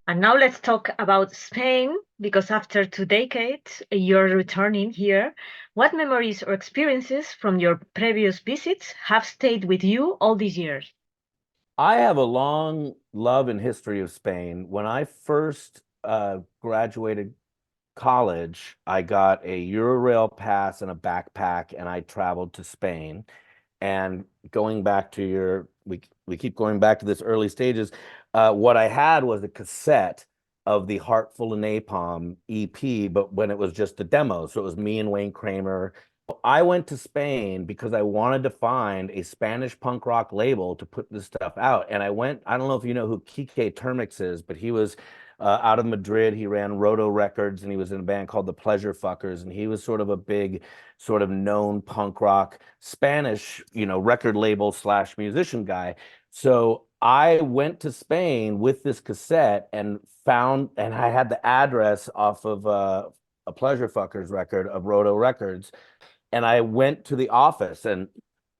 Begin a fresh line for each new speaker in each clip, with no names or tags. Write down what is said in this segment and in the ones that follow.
And now let's talk about Spain, because after 2 decades, you're returning here. What memories or experiences from your previous visits have stayed with you all these years?
I have a long love and history of Spain. When I first graduated college, I got a Eurail pass and a backpack, and I traveled to Spain. And going back to we keep going back to this early stages. What I had was a cassette of the Heart Full of Napalm EP, but when it was just a demo, so it was me and Wayne Kramer. I went to Spain because I wanted to find a Spanish punk rock label to put this stuff out. And I don't know if you know who Kike Termix is, but he was out of Madrid. He ran Roto Records and he was in a band called the Pleasure Fuckers. And he was sort of a big, sort of known punk rock Spanish, record label slash musician guy. So I went to Spain with this cassette and and I had the address off of a Pleasure Fuckers record of Roto Records. And I went to the office and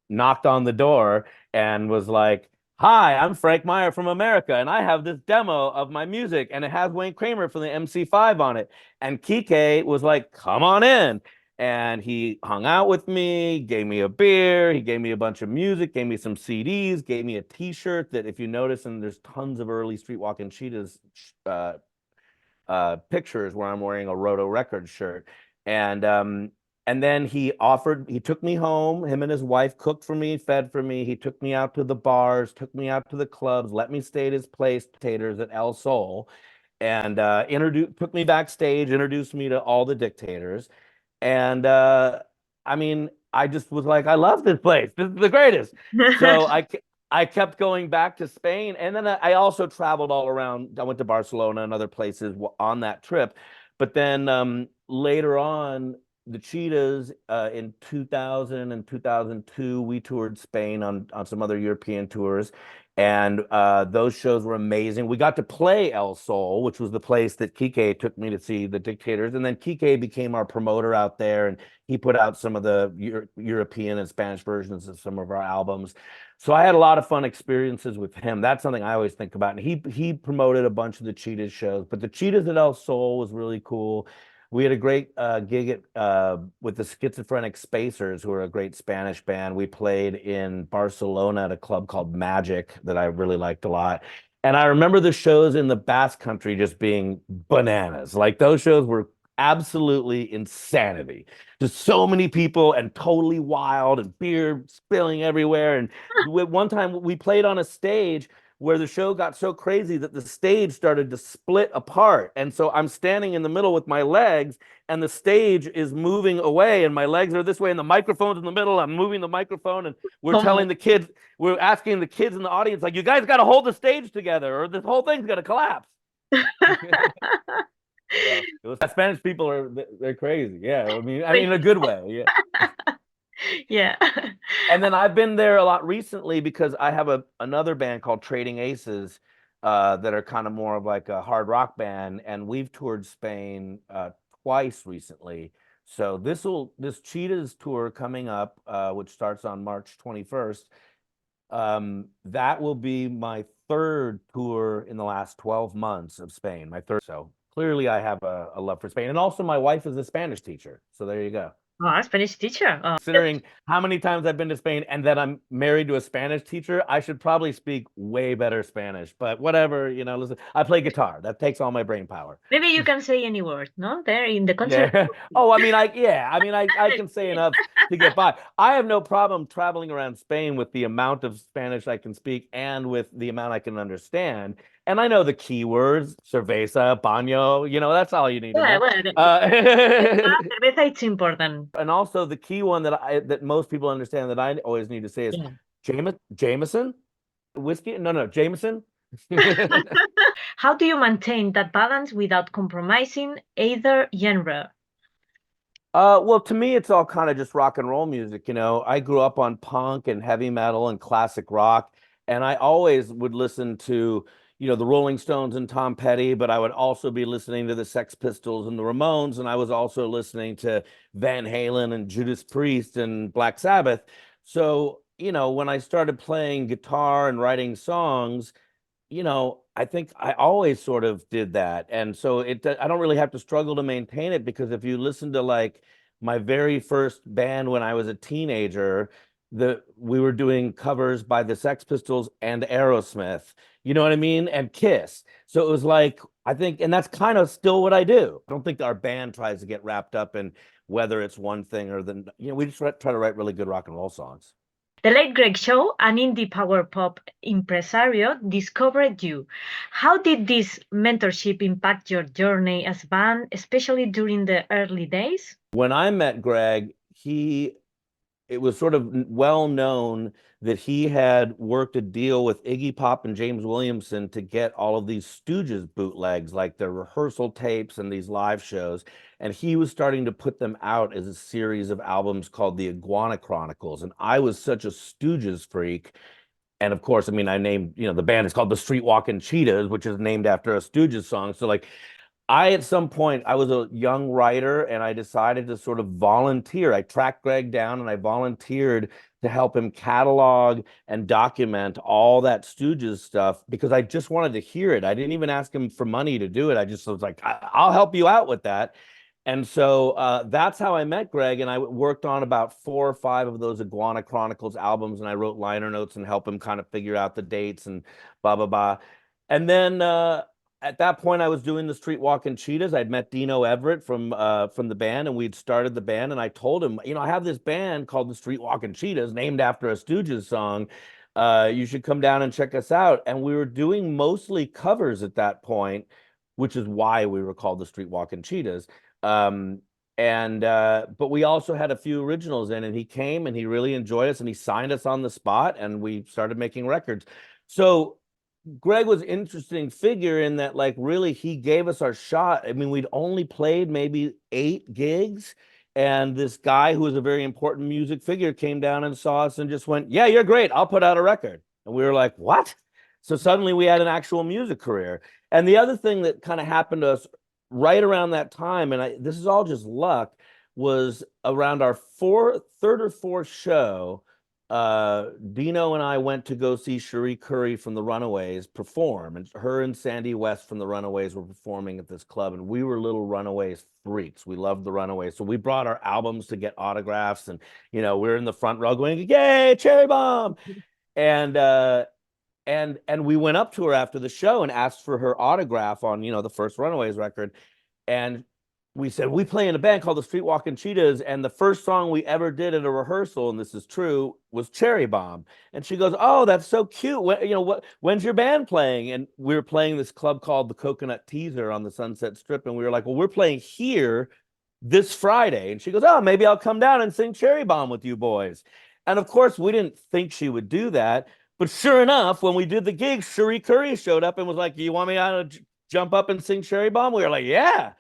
knocked on the door and was like, "Hi, I'm Frank Meyer from America, and I have this demo of my music, and it has Wayne Kramer from the MC5 on it." And Kike was like, "Come on in." And he hung out with me, gave me a beer, he gave me a bunch of music, gave me some CDs, gave me a T-shirt that, if you notice, and there's tons of early Streetwalkin Cheetahs pictures where I'm wearing a Roto Records shirt. And then he took me home. Him and his wife cooked for me, fed for me. He took me out to the bars, took me out to the clubs, let me stay at his place, Taters at El Sol, and took me backstage, introduced me to all the dictators. And I mean, I just was like, I love this place. This is the greatest. So I kept going back to Spain, and then I also traveled all around. I went to Barcelona and other places on that trip. But then later on, the Cheetahs in 2000 and 2002, we toured Spain on some other European tours. And those shows were amazing. We got to play El Sol, which was the place that Kike took me to see the Dictators. And then Kike became our promoter out there, and he put out some of the European and Spanish versions of some of our albums. So I had a lot of fun experiences with him. That's something I always think about. And he promoted a bunch of the Cheetahs shows, but the Cheetahs at El Sol was really cool. We had a great gig with the Schizophrenic Spacers, who are a great Spanish band. We played in Barcelona at a club called Magic that I really liked a lot. And I remember the shows in the Basque Country just being bananas. Like those shows were absolutely insanity. Just so many people and totally wild and beer spilling everywhere. And one time we played on a stage where the show got so crazy that the stage started to split apart. And so I'm standing in the middle with my legs, and the stage is moving away, and my legs are this way, and the microphone's in the middle. I'm moving the microphone, and we're asking the kids in the audience, like, you guys got to hold the stage together, or this whole thing's going to collapse. So it was Spanish people they're crazy. Yeah, I mean in a good way. Yeah.
Yeah.
And then I've been there a lot recently because I have another band called Trading Aces that are kind of more of like a hard rock band, and we've toured Spain twice recently. So this Cheetahs tour coming up, which starts on March 21st, that will be my third tour in the last 12 months of Spain. My third. So clearly I have a love for Spain, and also my wife is a Spanish teacher. So there you go.
Oh, Spanish teacher. Oh.
Considering how many times I've been to Spain and that I'm married to a Spanish teacher, I should probably speak way better Spanish. But whatever, listen, I play guitar. That takes all my brain power.
Maybe you can say any word, no? There in the concert.
Yeah. Oh, I can say enough to get by. I have no problem traveling around Spain with the amount of Spanish I can speak and with the amount I can understand. And I know the keywords, cerveza, baño, that's all you need to
Yeah,
know.
well, cerveza, it's important.
And also the key one that most people understand that I always need to say is
Yeah.
Jameson whiskey. No, Jameson.
How do you maintain that balance without compromising either genre?
Well, to me, it's all kind of just rock and roll music. I grew up on punk and heavy metal and classic rock, and I always would listen to, the Rolling Stones and Tom Petty, but I would also be listening to the Sex Pistols and the Ramones, and I was also listening to Van Halen and Judas Priest and Black Sabbath. So, when I started playing guitar and writing songs, you know, I think I always sort of did that. And so I don't really have to struggle to maintain it, because if you listen to like my very first band when I was a teenager, we were doing covers by the Sex Pistols and Aerosmith, you know what I mean? And Kiss. So it was like, I think, and that's kind of still what I do. I don't think our band tries to get wrapped up in whether it's one thing or the, you know, we just try to write really good rock and roll songs.
The late Greg Shaw, an indie power pop impresario, discovered you. How did this mentorship impact your journey as a band, especially during the early days?
When I met Greg, it was sort of well known that he had worked a deal with Iggy Pop and James Williamson to get all of these Stooges bootlegs, like their rehearsal tapes and these live shows. And he was starting to put them out as a series of albums called the Iguana Chronicles. And I was such a Stooges freak. And of course, I mean, I named, you know, the band is called the Streetwalkin Cheetahs, which is named after a Stooges song. So like at some point, I was a young writer and I decided to sort of volunteer. I tracked Greg down and I volunteered to help him catalog and document all that Stooges stuff, because I just wanted to hear it. I didn't even ask him for money to do it. I just was like, I'll help you out with that. And so that's how I met Greg. And I worked on about 4 or 5 of those Iguana Chronicles albums. And I wrote liner notes and helped him kind of figure out the dates and blah, blah, blah. And then at that point, I was doing the Streetwalkin Cheetahs. I'd met Dino Everett from the band, and we'd started the band. And I told him, you know, I have this band called the Streetwalkin Cheetahs, named after a Stooges song. You should come down and check us out. And we were doing mostly covers at that point, which is why we were called the Streetwalkin Cheetahs. But we also had a few originals in, and he came and he really enjoyed us and he signed us on the spot and we started making records. So Greg was an interesting figure in that, like, really he gave us our shot. I mean, we'd only played maybe 8 gigs, and this guy who was a very important music figure came down and saw us and just went, yeah, you're great, I'll put out a record. And we were like, what? So suddenly we had an actual music career. And the other thing that kind of happened to us right around that time, and this is all just luck, was around our third or fourth show, Dino and I went to go see Cherie Currie from the Runaways perform, and her and Sandy West from the Runaways were performing at this club, and we were little Runaways freaks. We loved the Runaways, so we brought our albums to get autographs, and you know, we're in the front row going, "Yay, Cherry Bomb!" And we went up to her after the show and asked for her autograph on, you know, the first Runaways record. And we said, we play in a band called the Streetwalkin Cheetahs, and the first song we ever did at a rehearsal, and this is true, was Cherry Bomb. And she goes, oh, that's so cute. When's your band playing? And we were playing this club called the Coconut Teaser on the Sunset Strip, and we were like, well, we're playing here this Friday. And she goes, oh, maybe I'll come down and sing Cherry Bomb with you boys. And of course, we didn't think she would do that. But sure enough, when we did the gig, Cherie Currie showed up and was like, you want me to jump up and sing Cherry Bomb? We were like, yeah.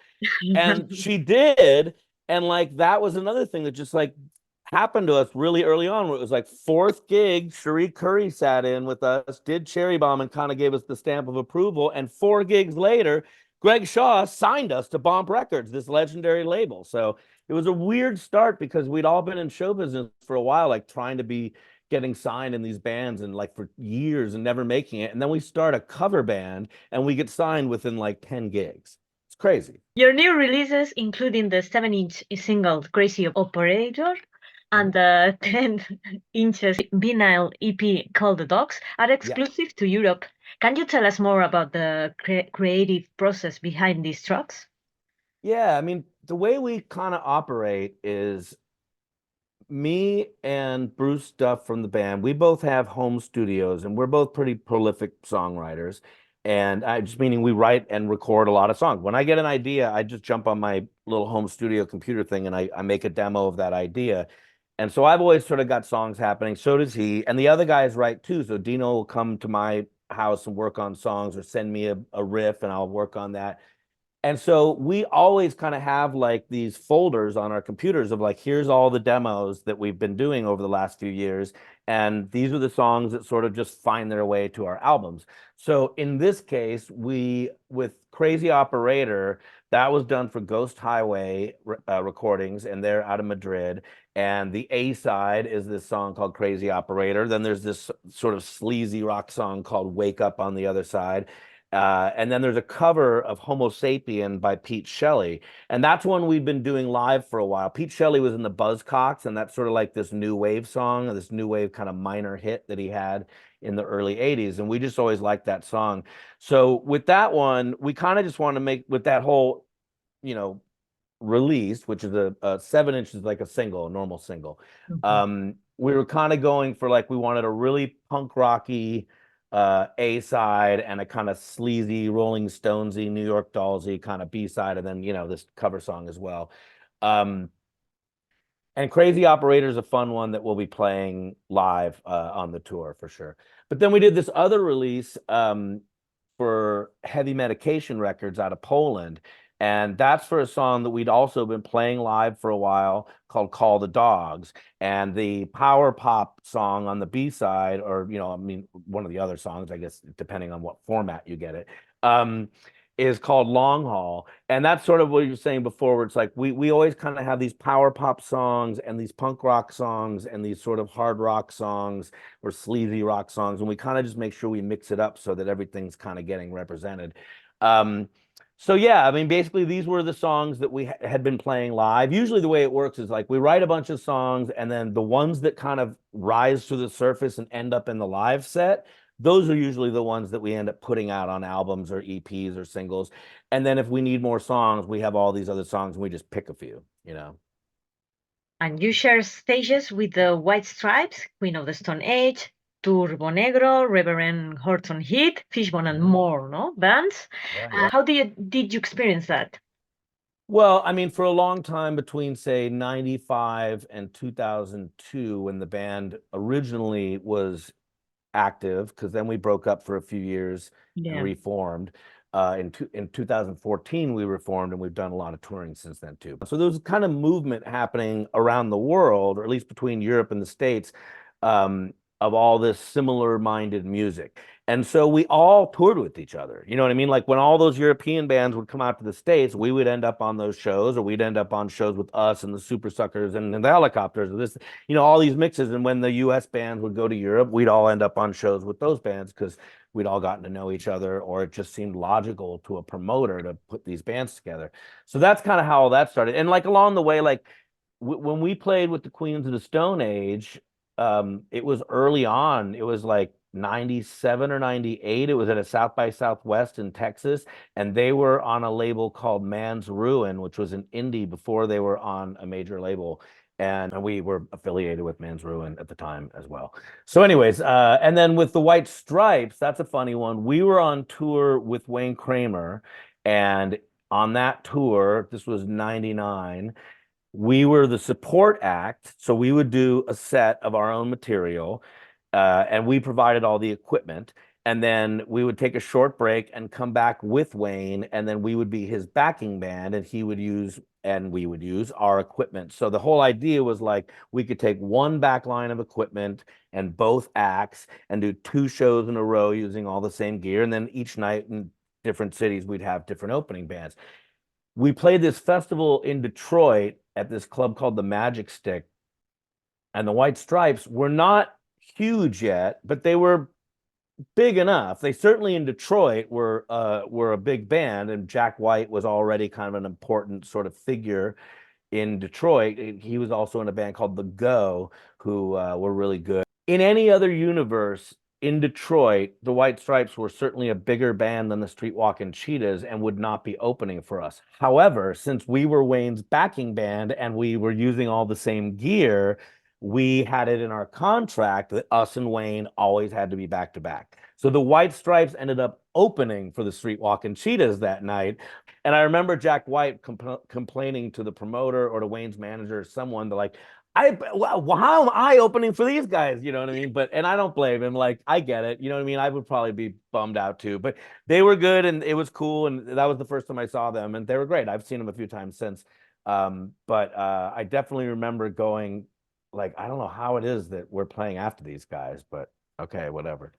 And she did. And like, that was another thing that just like happened to us really early on, where it was like 4th gig, Cherie Currie sat in with us, did Cherry Bomb, and kind of gave us the stamp of approval. And 4 gigs later, Greg Shaw signed us to Bomp Records, this legendary label. So it was a weird start, because we'd all been in show business for a while, like trying to be getting signed in these bands and like for years and never making it. And then we start a cover band and we get signed within like 10 gigs. It's crazy.
Your new releases, including the 7-inch single Crazy Operator and the 10-inch vinyl EP called The Dogs, are exclusive to Europe. Can you tell us more about the creative process behind these tracks?
Yeah, I mean, the way we kind of operate is me and Bruce Duff from the band, we both have home studios and we're both pretty prolific songwriters. And I just meaning we write and record a lot of songs. When I get an idea, I just jump on my little home studio computer thing and I make a demo of that idea. And so I've always sort of got songs happening. So does he. And the other guys write too. So Dino will come to my house and work on songs, or send me a riff and I'll work on that. And so we always kind of have like these folders on our computers of like, here's all the demos that we've been doing over the last few years. And these are the songs that sort of just find their way to our albums. So in this case, with Crazy Operator, that was done for Ghost Highway recordings, and they're out of Madrid. And the A side is this song called Crazy Operator. Then there's this sort of sleazy rock song called Wake Up on the other side. And then there's a cover of Homo Sapien by Pete Shelley. And that's one we've been doing live for a while. Pete Shelley was in the Buzzcocks, and that's sort of like this new wave song, this new wave kind of minor hit that he had in the early 80s. And we just always liked that song. So with that one, we kind of just want to make, with that whole, you know, release, which is a 7 inches, like a single, a normal single. We were kind of going for, like, we wanted a really punk rocky A side and a kind of sleazy Rolling Stonesy, New York Dollsy kind of B side, and then, you know, this cover song as well. And Crazy Operator is a fun one that we'll be playing live on the tour for sure. But then we did this other release for Heavy Medication Records out of Poland. And that's for a song that we'd also been playing live for a while called Call the Dogs. And the power pop song on the B side, or, you know, I mean, one of the other songs, I guess, depending on what format you get it, is called Long Haul. And that's sort of what you were saying before, where it's like we always kind of have these power pop songs and these punk rock songs and these sort of hard rock songs or sleazy rock songs. And we kind of just make sure we mix it up so that everything's kind of getting represented. So yeah, I mean, basically these were the songs that we had been playing live. Usually the way it works is, like, we write a bunch of songs, and then the ones that kind of rise to the surface and end up in the live set, those are usually the ones that we end up putting out on albums or EPs or singles. And then if we need more songs, we have all these other songs and we just pick a few, you know.
And you share stages with the White Stripes, Queen of the Stone Age, Turbo Negro, Reverend Horton Heat, Fishbone, and more, no, bands.
Yeah.
How did you experience that?
Well, I mean, for a long time, between, say, 95 and 2002, when the band originally was active, because then we broke up for a few years and reformed. In 2014, we reformed, and we've done a lot of touring since then too. So there was kind of movement happening around the world, or at least between Europe and the States, of all this similar-minded music. And so we all toured with each other. You know what I mean? Like, when all those European bands would come out to the States, we would end up on those shows, or we'd end up on shows with us and the Super Suckers and the Helicopters, or this, you know, all these mixes. And when the US bands would go to Europe, we'd all end up on shows with those bands because we'd all gotten to know each other, or it just seemed logical to a promoter to put these bands together. So that's kind of how all that started. And, like, along the way, like, when we played with the Queens of the Stone Age, it was early on. It was like 97 or 98. It was at a South by Southwest in Texas, and they were on a label called Man's Ruin, which was an indie before they were on a major label. And we were affiliated with Man's Ruin at the time as well. So anyways, and then with the White Stripes, that's a funny one. We were on tour with Wayne Kramer, and on that tour, this was 99, we were the support act. So we would do a set of our own material, and we provided all the equipment. And then we would take a short break and come back with Wayne, and then we would be his backing band, and he would use, and we would use our equipment. So the whole idea was, like, we could take one back line of equipment and both acts and do 2 shows in a row using all the same gear. And then each night in different cities, we'd have different opening bands. We played this festival in Detroit at this club called the Magic Stick, and the White Stripes were not huge yet, but they were big enough. They certainly, in Detroit, were a big band, and Jack White was already kind of an important sort of figure in Detroit. He was also in a band called The Go, who were really good. In any other universe, in Detroit, the White Stripes were certainly a bigger band than the Streetwalkin Cheetahs and would not be opening for us. However, since we were Wayne's backing band and we were using all the same gear, we had it in our contract that us and Wayne always had to be back to back. So the White Stripes ended up opening for the Streetwalkin Cheetahs that night. And I remember Jack White complaining to the promoter or to Wayne's manager or someone, to, like, how am I opening for these guys? You know what I mean? And I don't blame him. Like, I get it. You know what I mean? I would probably be bummed out too, but they were good and it was cool. And that was the first time I saw them, and they were great. I've seen them a few times since. But I definitely remember going, like, I don't know how it is that we're playing after these guys, but okay, whatever.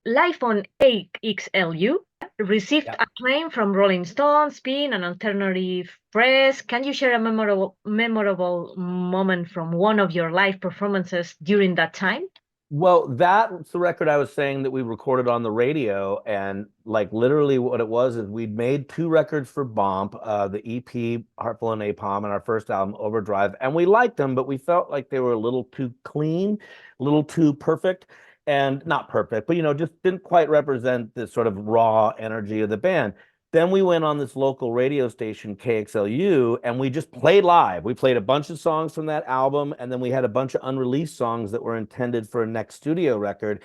Live on AXLU, received acclaim from Rolling Stone, Spin, and alternative press. Can you share a memorable moment from one of your live performances during that time?
Well, that's the record I was saying that we recorded on the radio, and like literally what it was is we'd made two records for Bomp, the EP Heartful and Napalm, and our first album Overdrive, and we liked them, but we felt like they were a little too clean, a little too perfect, and not perfect, but just didn't quite represent the sort of raw energy of the band. Then we went on this local radio station, KXLU, and we just played live. We played a bunch of songs from that album, and then we had a bunch of unreleased songs that were intended for a next studio record.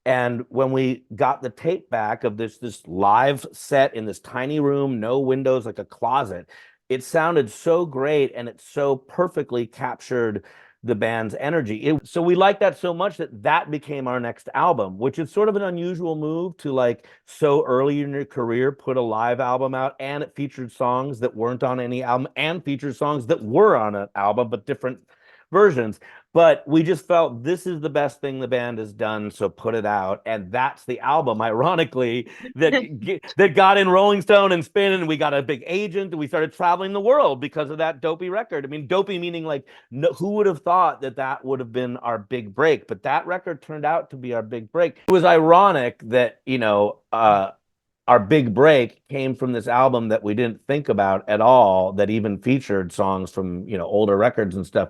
And when we got the tape back of this live set in this tiny room, no windows, like a closet, it sounded so great, and it so perfectly captured the band's energy. So we liked that so much that became our next album, which is sort of an unusual move to, like, so early in your career put a live album out, and it featured songs that weren't on any album and featured songs that were on an album but different versions. But we just felt this is the best thing the band has done, so put it out. And that's the album, ironically, that got in Rolling Stone and Spin, and we got a big agent, and we started traveling the world because of that dopey record. I mean, dopey meaning like, no, who would have thought that would have been our big break? But that record turned out to be our big break. It was ironic that, our big break came from this album that we didn't think about at all, that even featured songs from, older records and stuff.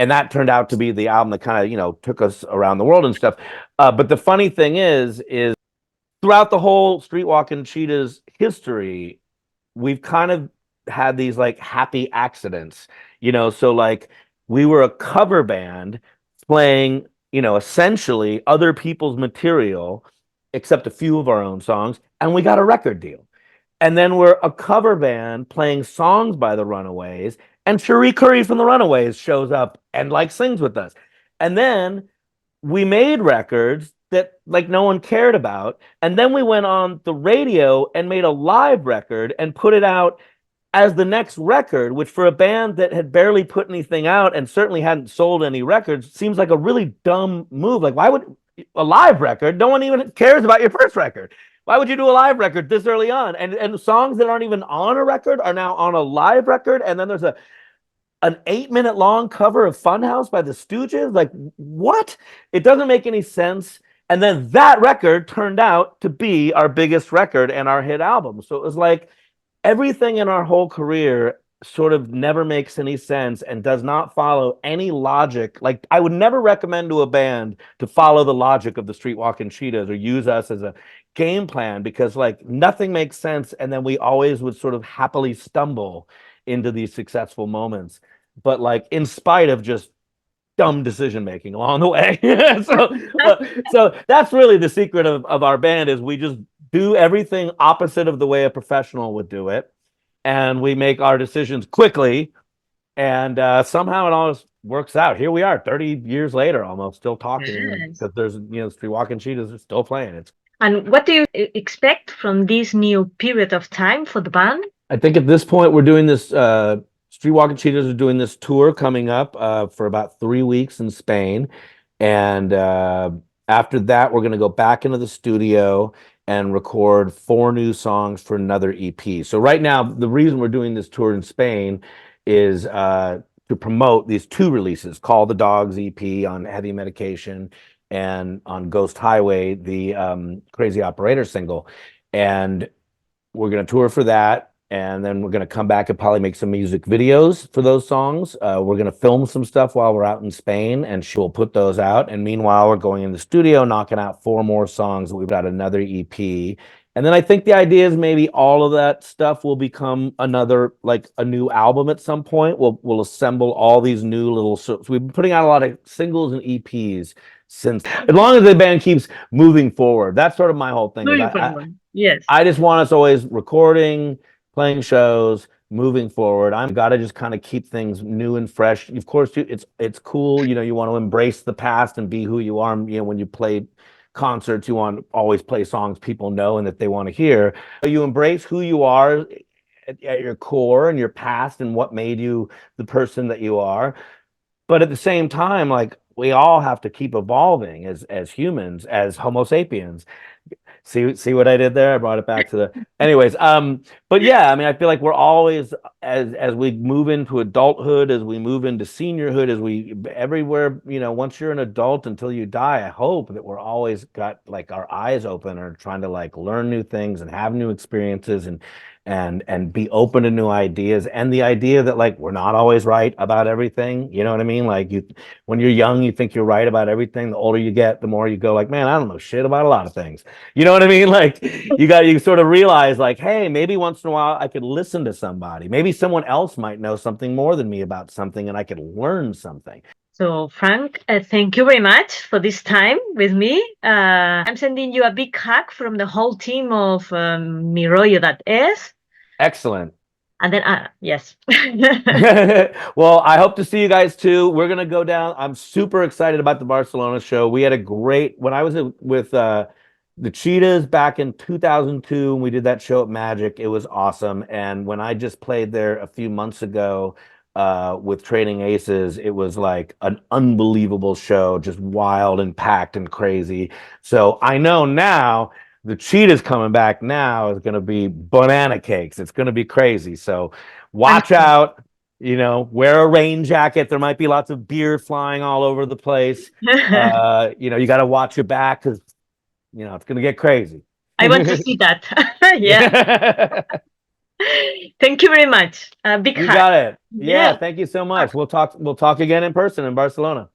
And that turned out to be the album that kind of, took us around the world and stuff. But the funny thing is throughout the whole Streetwalkin Cheetahs history, we've kind of had these like happy accidents, so like we were a cover band playing, essentially other people's material, except a few of our own songs, and we got a record deal. And then we're a cover band playing songs by the Runaways, and Cherie Currie from the Runaways shows up and like sings with us. And then we made records that like no one cared about. And then we went on the radio and made a live record and put it out as the next record, which for a band that had barely put anything out and certainly hadn't sold any records seems like a really dumb move. Like, why would a live record? No one even cares about your first record. Why would you do a live record this early on? And songs that aren't even on a record are now on a live record. And then there's an 8-minute long cover of Funhouse by the Stooges. Like, what? It doesn't make any sense. And then that record turned out to be our biggest record and our hit album. So it was like everything in our whole career sort of never makes any sense and does not follow any logic. Like, I would never recommend to a band to follow the logic of the Streetwalkin Cheetahs or use us as a game plan, because like nothing makes sense. And then we always would sort of happily stumble into these successful moments, but like in spite of just dumb decision making along the way. So that's really the secret of our band, is we just do everything opposite of the way a professional would do it, and we make our decisions quickly, and somehow it all works out. Here we are 30 years later, almost still talking, because there's Streetwalkin Cheetahs are still playing.
And what do you expect from this new period of time for the band?
I think at this point we're doing this Streetwalkin Cheetahs are doing this tour coming up for about 3 weeks in Spain. And after that, we're going to go back into the studio and record 4 new songs for another EP. So right now, the reason we're doing this tour in Spain is to promote these 2 releases, Call the Dogs EP on Heavy Medication and on Ghost Highway, the Crazy Operator single. And we're going to tour for that. And then we're going to come back and probably make some music videos for those songs. We're going to film some stuff while we're out in Spain, and she'll put those out. And meanwhile, we're going in the studio, knocking out 4 more songs. We've got another EP. And then I think the idea is maybe all of that stuff will become another, like a new album at some point. We'll assemble all these new little, so we've been putting out a lot of singles and EPs since, as long as the band keeps moving forward. That's sort of my whole thing.
Yes.
I just want us always recording, playing shows, moving forward. I've got to just kind of keep things new and fresh. Of course, it's cool. You want to embrace the past and be who you are. When you play concerts, you want to always play songs people know and that they want to hear. You embrace who you are at your core and your past and what made you the person that you are. But at the same time, like, we all have to keep evolving as humans, as Homo sapiens. See what I did there? I brought it back to the anyways. But yeah, I mean, I feel like we're always as we move into adulthood, as we move into seniorhood, as we everywhere, you know, once you're an adult until you die, I hope that we're always got like our eyes open or trying to like learn new things and have new experiences and be open to new ideas, and the idea that like we're not always right about everything. You know what I mean? Like you, when you're young, you think you're right about everything. The older you get, the more you go like, man, I don't know shit about a lot of things. You know what I mean? Like you sort of realize like, hey, maybe once in a while I could listen to somebody. Maybe someone else might know something more than me about something and I could learn something.
So, Frank, thank you very much for this time with me. I'm sending you a big hug from the whole team of MiRollo.es.
Excellent.
And then, yes.
Well, I hope to see you guys too. We're gonna go down. I'm super excited about the Barcelona show. We had a great when I was with the Cheetahs back in 2002, and we did that show at Magic. It was awesome. And when I just played there a few months ago with Trading Aces, it was like an unbelievable show, just wild and packed and crazy. So I know now the Cheetahs coming back now is going to be banana cakes. It's going to be crazy. So watch out, you know, wear a rain jacket. There might be lots of beer flying all over the place. You know, you got to watch your back because, you know, it's going to get crazy.
I want to see that. Yeah. Thank you very much. Big
You
hug.
got it. Yeah,
Yeah.
thank you so much. We'll talk again in person in Barcelona.